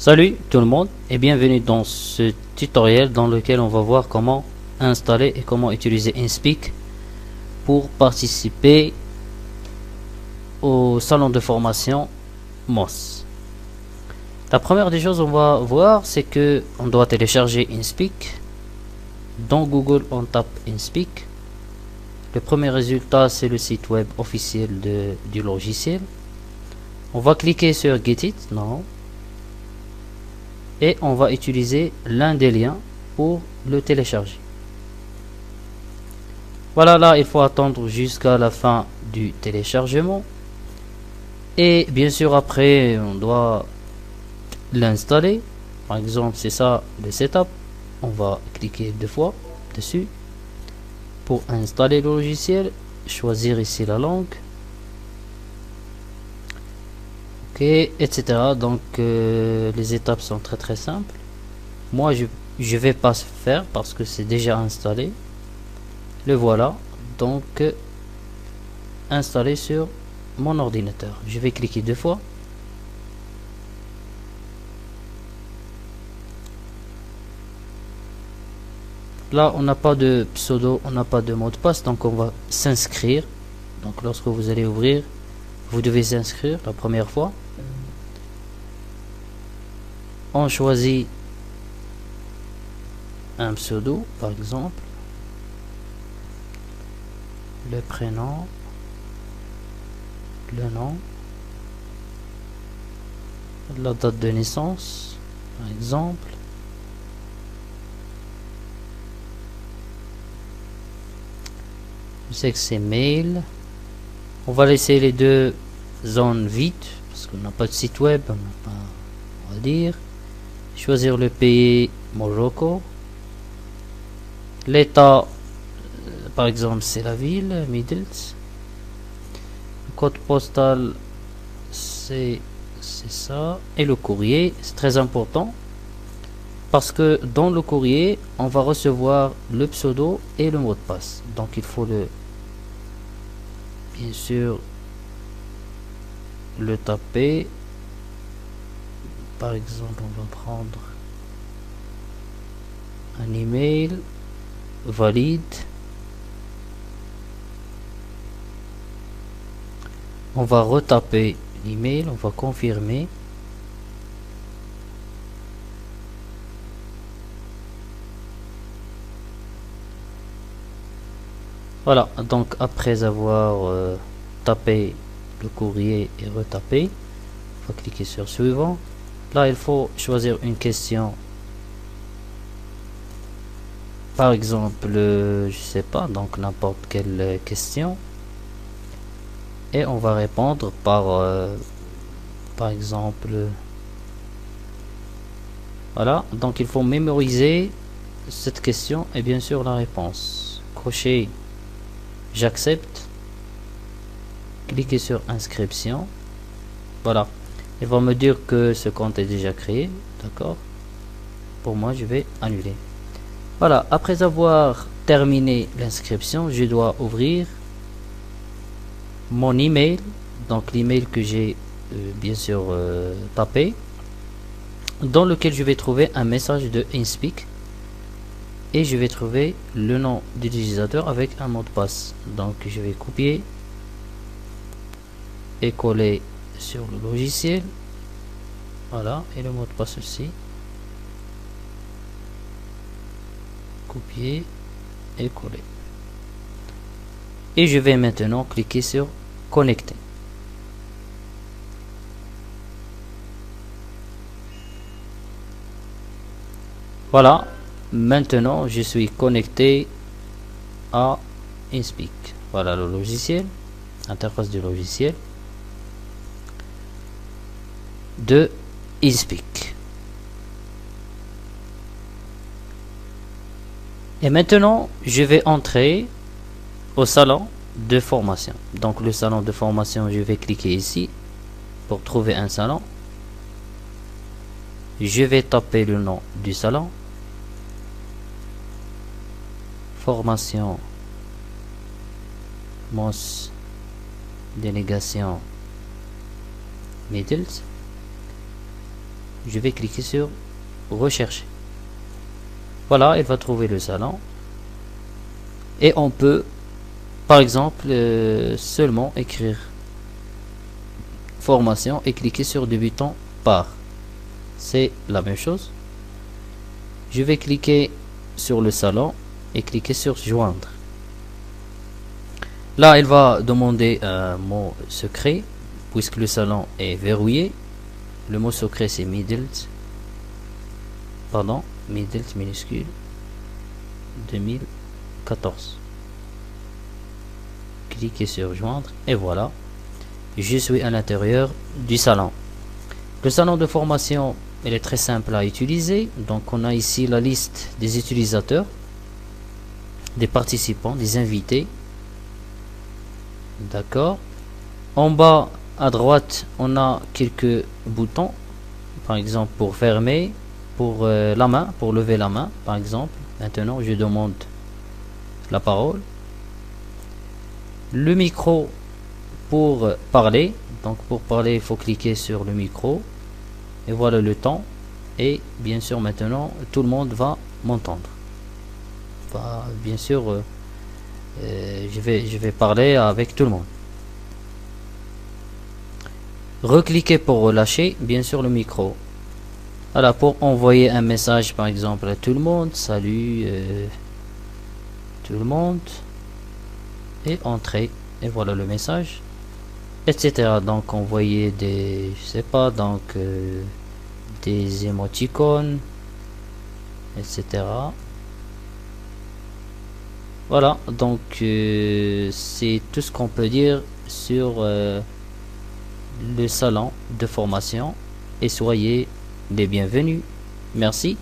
Salut tout le monde et bienvenue dans ce tutoriel dans lequel on va voir comment installer et comment utiliser InSpeak pour participer au salon de formation MOS. La première des choses on va voir, c'est que on doit télécharger InSpeak. Dans Google on tape InSpeak. Le premier résultat c'est le site web officiel du logiciel. On va cliquer sur Get It now et on va utiliser l'un des liens pour le télécharger. Voilà, là il faut attendre jusqu'à la fin du téléchargement et bien sûr après on doit l'installer. Par exemple c'est ça le setup, on va cliquer deux fois dessus pour installer le logiciel, choisir ici la langue, ok, etc. Donc les étapes sont très simples. Moi je vais pas faire parce que c'est déjà installé. Le voilà donc installé sur mon ordinateur. Je vais cliquer deux fois. Là on n'a pas de pseudo, on n'a pas de mot de passe, donc on va s'inscrire. Donc lorsque vous allez ouvrir, vous devez s'inscrire la première fois. On choisit un pseudo, par exemple le prénom, le nom, la date de naissance, par exemple, je sais que c'est mail. On va laisser les deux zones vides parce qu'on n'a pas de site web, on va dire. Choisir le pays, Morocco. L'état, par exemple c'est la ville, Middles. Le code postal c'est ça. Et le courrier, c'est très important parce que dans le courrier on va recevoir le pseudo et le mot de passe, donc il faut bien sûr le taper. Par exemple on va prendre un email valide, on va retaper l'email, on va confirmer. Voilà, donc après avoir tapé le courrier et retapé, on va cliquer sur suivant. Là il faut choisir une question, par exemple je sais pas, donc n'importe quelle question, et on va répondre par exemple, voilà. Donc il faut mémoriser cette question et bien sûr la réponse. Cocher j'accepte, cliquez sur inscription. Voilà, il va me dire que ce compte est déjà créé, d'accord. Pour moi je vais annuler. Voilà, après avoir terminé l'inscription, je dois ouvrir mon email, donc l'email que j'ai bien sûr tapé, dans lequel je vais trouver un message de InSpeak et je vais trouver le nom d'utilisateur avec un mot de passe. Donc je vais copier et coller sur le logiciel, voilà, et le mot de passe aussi, copier et coller, et je vais maintenant cliquer sur connecter. Voilà, maintenant je suis connecté à InSpeak. Voilà le logiciel, interface du logiciel de InSpeak. Et maintenant je vais entrer au salon de formation. Donc le salon de formation, je vais cliquer ici pour trouver un salon. Je vais taper le nom du salon, formation MOS délégation Middles. je vais cliquer sur rechercher. Voilà, il va trouver le salon. Et on peut, par exemple, seulement écrire formation et cliquer sur débutant par. C'est la même chose. Je vais cliquer sur le salon et cliquer sur joindre. Là, il va demander un mot secret puisque le salon est verrouillé. Le mot secret c'est Middelt. Pardon, Middelt minuscule 2014. Cliquez sur joindre et voilà. Je suis à l'intérieur du salon. Le salon de formation, il est très simple à utiliser. Donc on a ici la liste des utilisateurs, des participants, des invités. D'accord. En bas à droite, on a quelques boutons. Par exemple pour fermer, pour la main, pour lever la main, par exemple. Maintenant, je demande la parole. Le micro pour parler. Donc pour parler, il faut cliquer sur le micro. Et voilà le temps. Et bien sûr, maintenant, tout le monde va m'entendre. Bien sûr, je vais parler avec tout le monde. Recliquez pour relâcher, bien sûr, le micro. Voilà, pour envoyer un message, par exemple, à tout le monde. Salut, tout le monde. Et entrer. Et voilà le message. Etc. Donc, envoyer des, je sais pas, donc, des émoticônes. Etc. Voilà, donc, c'est tout ce qu'on peut dire sur le salon de formation et soyez les bienvenus. Merci.